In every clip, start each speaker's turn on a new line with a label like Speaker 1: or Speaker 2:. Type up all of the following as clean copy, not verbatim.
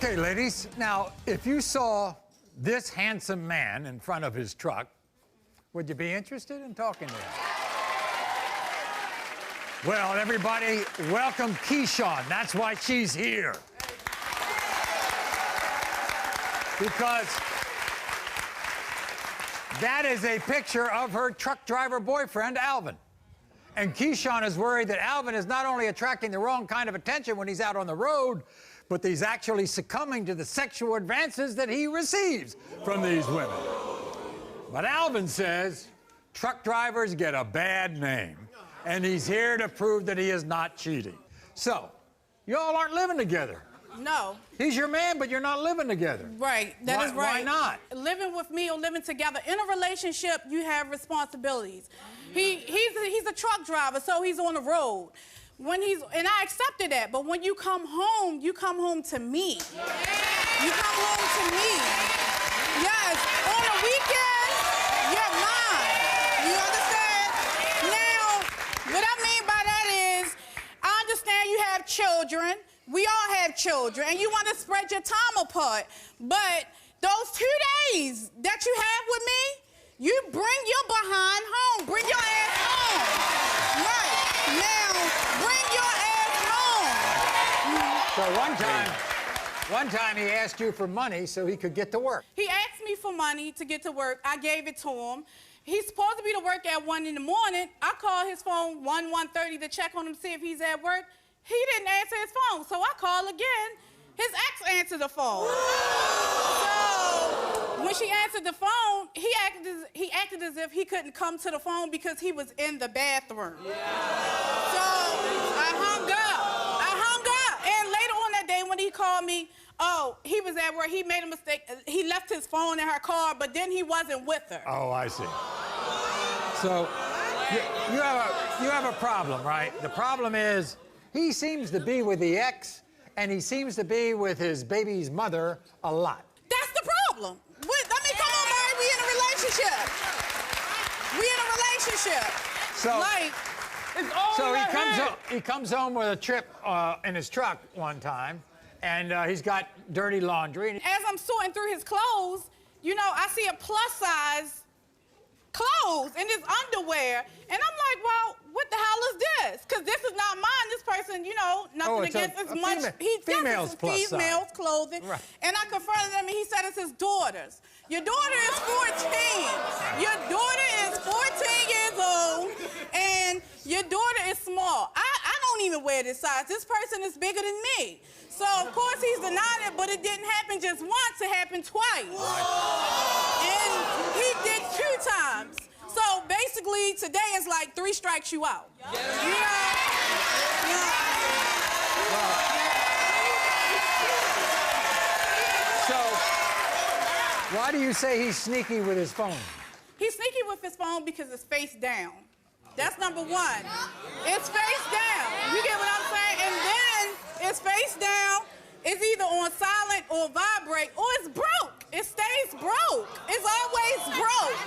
Speaker 1: Okay, ladies, now, if you saw this handsome man in front of his truck, would you be interested in talking to him? Well, everybody, welcome Kishon. That's why she's here. Because that is a picture of her truck driver boyfriend, Alvin. And Kishon is worried that Alvin is not only attracting the wrong kind of attention when he's out on the road, but that he's actually succumbing to the sexual advances that he receives from these women. But Alvin says truck drivers get a bad name, and he's here to prove that he is not cheating. So, y'all aren't living together.
Speaker 2: No.
Speaker 1: He's your man, but you're not living together.
Speaker 2: Right, that is right.
Speaker 1: Why not?
Speaker 2: Living with me or living together. In a relationship, you have responsibilities. He's a truck driver, so he's on the road. And I accepted that, but when you come home to me. You come home to me. Yes, on the weekend, you're mine. You understand? Now, what I mean by that is, I understand you have children. We all have children, and you want to spread your time apart. But those 2 days that you have with me, you bring your behind home. Bring your ass home. Right. Now, bring your ass home.
Speaker 1: So one time he asked you for money so he could get to work.
Speaker 2: He asked me for money to get to work. I gave it to him. He's supposed to be to work at 1 in the morning. I called his phone 1:30 to check on him, see if he's at work. He didn't answer his phone, so I called again. His ex answered the phone. So when she answered the phone, he acted as if he couldn't come to the phone because he was in the bathroom. Yeah. So I hung up. And later on that day when he called me, oh, he was at work, he made a mistake. He left his phone in her car, but then he wasn't with her.
Speaker 1: Oh, I see. So you have a problem, right? The problem is he seems to be with the ex, and he seems to be with his baby's mother a lot.
Speaker 2: That's the problem. Come on, Maury, we in a relationship. We in a relationship.
Speaker 1: He comes home with a trip in his truck one time, and he's got dirty laundry.
Speaker 2: As I'm sorting through his clothes, you know, I see a plus-size clothes in his underwear, and I'm like, well, what the hell is this? Because this is not mine. This person, you know, nothing against as much.
Speaker 1: Female's plus
Speaker 2: female's
Speaker 1: size.
Speaker 2: Clothing. Right. And I confronted him, and he said it's his daughter's. Your daughter is 14. Your daughter is 14 years old, and your daughter is small. I don't even wear this size. This person is bigger than me. So, of course, he's denying it, but it didn't happen just once. It happened twice. And he did 2 times. So, basically, today is like 3 strikes you out. You know?
Speaker 1: So, why do you say he's sneaky with his phone?
Speaker 2: He's sneaky with his phone because it's face down. That's number 1. It's face down. You get what I'm saying? And then it's face down. It's either on silent or vibrate, or it's broke. It stays broke. It's always broke.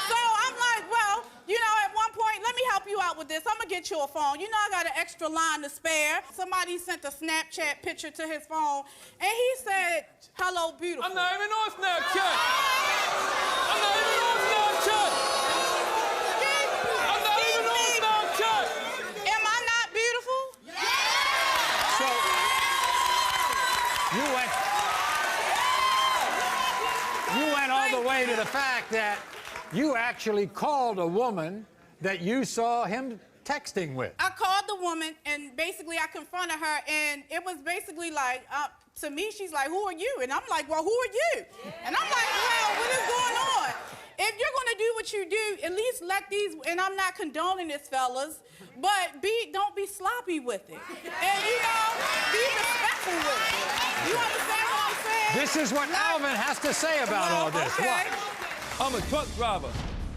Speaker 2: So I'm like, well, you know, at one point, let me help you out with this. I'm gonna get you a phone. You know, I got an extra line to spare. Somebody sent a Snapchat picture to his phone, and he said, hello, beautiful.
Speaker 3: I'm not even on Snapchat. I'm not even on Snapchat. I'm not even on Snapchat.
Speaker 2: Am I not beautiful?
Speaker 1: So, you went all the way to the fact that you actually called a woman that you saw him texting with.
Speaker 2: I called the woman, and basically I confronted her, and it was basically like, to me, she's like, who are you? And I'm like, well, who are you? And I'm like, well, what is going on? If you're gonna do what you do, at least let these, and I'm not condoning this, fellas, but don't be sloppy with it. And, you know, be respectful with it. You understand what I'm saying?
Speaker 1: This is what Alvin has to say about all this.
Speaker 2: Okay.
Speaker 3: I'm a truck driver,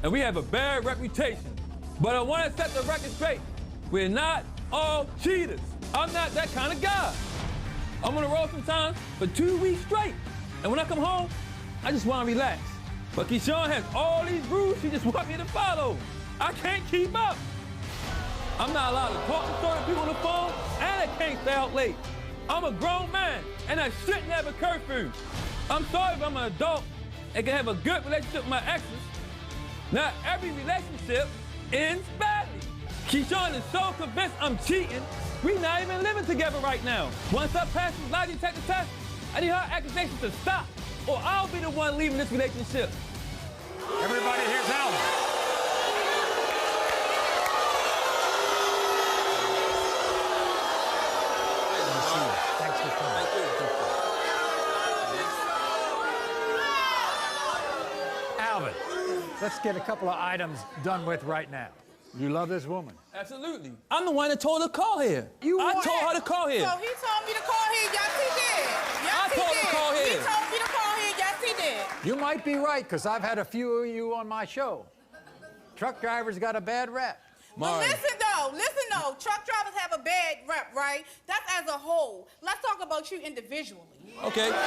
Speaker 3: and we have a bad reputation. But I want to set the record straight. We're not all cheaters. I'm not that kind of guy. I'm on the road sometimes for 2 weeks straight. And when I come home, I just want to relax. But Kishon has all these rules she just wants me to follow. I can't keep up. I'm not allowed to talk to certain people on the phone, and I can't stay out late. I'm a grown man, and I shouldn't have a curfew. I'm sorry if I'm an adult and can have a good relationship with my exes. Not every relationship ends badly. Kishon is so convinced I'm cheating, we not even living together right now. Once I pass this lie detector test, I need her accusations to stop, or I'll be the one leaving this relationship.
Speaker 1: Everybody, here's Alvin. Thanks for coming. Alvin, let's get a couple of items done with right now. You love this woman.
Speaker 3: Absolutely. I'm the one that told her to call here. I
Speaker 2: what?
Speaker 3: told her to call here.
Speaker 2: So he told me to call here. Yes, he did. Yes,
Speaker 3: I told her to call here.
Speaker 2: He told me to call here. Yes, he did.
Speaker 1: You might be right, because I've had a few of you on my show. Truck drivers got a bad rap.
Speaker 2: But listen though, truck drivers have a bad rep, right? That's as a whole. Let's talk about you individually.
Speaker 3: Okay. You basing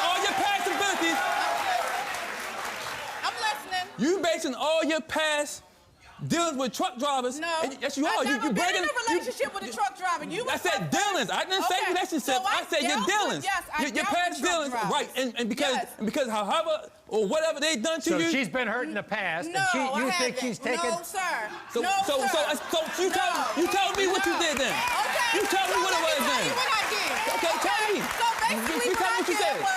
Speaker 3: all your past abilities.
Speaker 2: I'm listening.
Speaker 3: You basing all your past dealings with truck drivers.
Speaker 2: No.
Speaker 3: Yes, you are.
Speaker 2: I've never been in a relationship with a truck driver.
Speaker 3: I said dealings. I didn't say relationships.
Speaker 2: So
Speaker 3: I said your dealings.
Speaker 2: Yes,
Speaker 3: your past dealings. Right. And because however or whatever they done to you.
Speaker 1: So she's been hurt in the past,
Speaker 2: No,
Speaker 1: and you think she's taken.
Speaker 2: No, sir.
Speaker 3: So you tell me what you did then.
Speaker 2: Okay.
Speaker 3: You tell me what it was then.
Speaker 2: What I did.
Speaker 3: Okay, tell me.
Speaker 2: So basically
Speaker 3: You
Speaker 2: what
Speaker 3: tell
Speaker 2: I
Speaker 3: me what you
Speaker 2: did
Speaker 3: said.
Speaker 2: was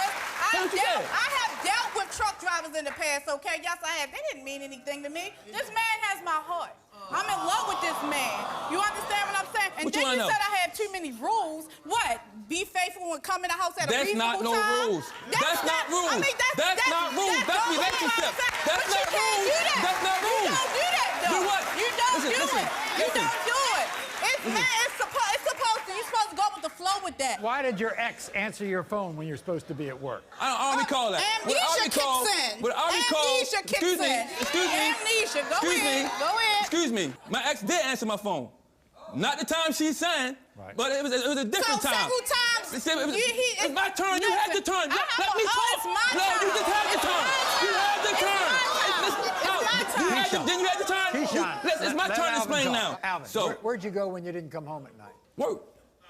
Speaker 3: Tell me what you said.
Speaker 2: I have dealt with truck drivers in the past, okay? Yes, I have. They didn't mean anything to me. This man has my heart. I'm in love with this man. You understand what I'm saying? And
Speaker 3: What
Speaker 2: then
Speaker 3: you
Speaker 2: you said I had too many rules. What? Be faithful and come in the house at a reasonable time?
Speaker 3: That's not no rules. That's not rules.
Speaker 2: I mean,
Speaker 3: that's not rules. That's relationship. That's not rules. That's not rules.
Speaker 2: You don't do that, though.
Speaker 3: Do what?
Speaker 2: You don't do it. You
Speaker 3: Listen.
Speaker 2: don't do it. It's supposed to. You're supposed to go with the flow with that.
Speaker 1: Why did your ex answer your phone when you're supposed to be at work?
Speaker 3: I don't recall that.
Speaker 2: Amnesia kicks in. Amnesia kicks in. Amnesia. Go in. Go in.
Speaker 3: Excuse me. My ex did answer my phone. Not the time she signed, but it was a different time.
Speaker 2: Several times.
Speaker 3: It's my turn. You had the turn. Let me talk.
Speaker 2: It's my turn.
Speaker 3: No, you just had the turn. You had the turn. Then you had the turn.
Speaker 1: Kishon,
Speaker 3: It's my turn to explain now.
Speaker 1: Alvin,
Speaker 3: So,
Speaker 1: where'd you go when you didn't come home at night?
Speaker 3: work.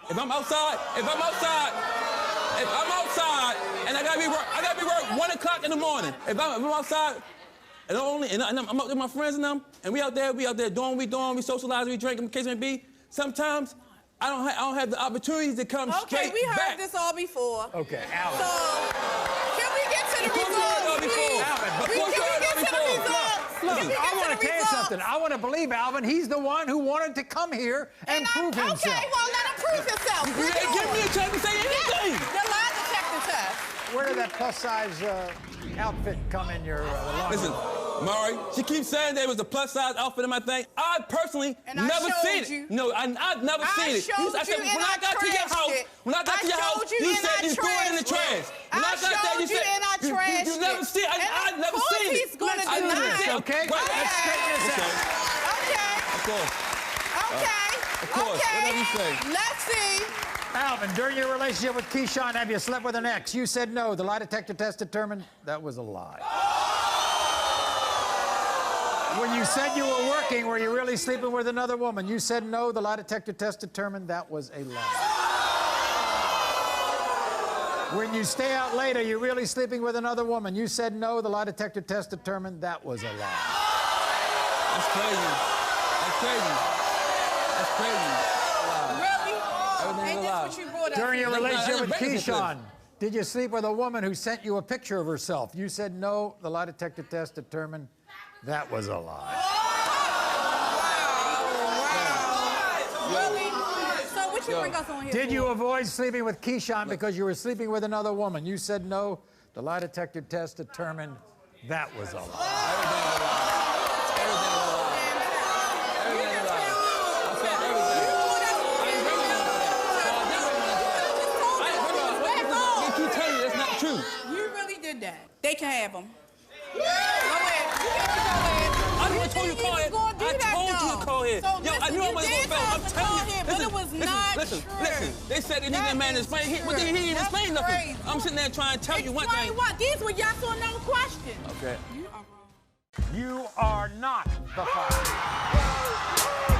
Speaker 3: If I'm outside, and I gotta be work 1 o'clock in the morning. If I'm outside, and I'm out with my friends and them, and we out there doing what we doing, we socialize, we drink, in case it may be. Sometimes I don't have the opportunities to come straight
Speaker 2: Okay, we heard
Speaker 3: back.
Speaker 2: this all before.
Speaker 1: Okay, Alvin.
Speaker 2: So, can we get to the results, please?
Speaker 1: Alvin,
Speaker 2: Can we get to the results?
Speaker 1: Look,
Speaker 2: Can we get
Speaker 1: I
Speaker 2: to
Speaker 1: want
Speaker 2: the
Speaker 1: to tell you
Speaker 2: results?
Speaker 1: something. I want to believe Alvin. He's the one who wanted to come here and prove himself.
Speaker 2: Okay, well, let him prove himself.
Speaker 3: You didn't give me a chance to say anything.
Speaker 2: The lie detector test.
Speaker 1: Where did that plus-size outfit come in your laundry?
Speaker 3: Listen, Maury, she keeps saying there was a plus-size outfit in my thing. I personally never seen it. No, I've never seen it. I said, when I got to your house, you said you threw it in the trash. When I got there, you said you never seen it. I've never seen it.
Speaker 2: He's going to deny it.
Speaker 1: Okay, let's straighten this out.
Speaker 2: Okay.
Speaker 3: Of course.
Speaker 2: Okay.
Speaker 3: Of course. Whatever you say.
Speaker 2: Let's see.
Speaker 1: Alvin, during your relationship with Kishon, have you slept with an ex? You said no. The lie detector test determined that was a lie. When you said you were working, were you really sleeping with another woman? You said no. The lie detector test determined that was a lie. When you stay out late, are you really sleeping with another woman? You said no. The lie detector test determined that was a lie.
Speaker 3: That's crazy. That's crazy. That's crazy.
Speaker 2: Really? Ain't this what you brought up?
Speaker 1: During your relationship with
Speaker 3: relationship.
Speaker 1: Kishon, did you sleep with a woman who sent you a picture of herself? You said no. The lie detector test determined that was a lie.
Speaker 2: Really? So what you bring us on here
Speaker 1: Did
Speaker 2: for?
Speaker 1: you avoid sleeping with Kishon because you were sleeping with another woman? You said no. The lie detector test determined that was a lie.
Speaker 3: True.
Speaker 2: You really did that. They can have them. Go ahead. You can go ahead.
Speaker 3: I never told you to call here. I told you to call here.
Speaker 2: So
Speaker 3: Yo, I knew I wasn't going to fail. I'm telling you.
Speaker 2: But it was not
Speaker 3: listen.
Speaker 2: true.
Speaker 3: They said they needed a man to explain. He didn't explain nothing. I'm sitting there trying to tell you one thing.
Speaker 2: Explain what? These were yes or no questions.
Speaker 3: Okay.
Speaker 2: You are wrong.
Speaker 1: You are not the father.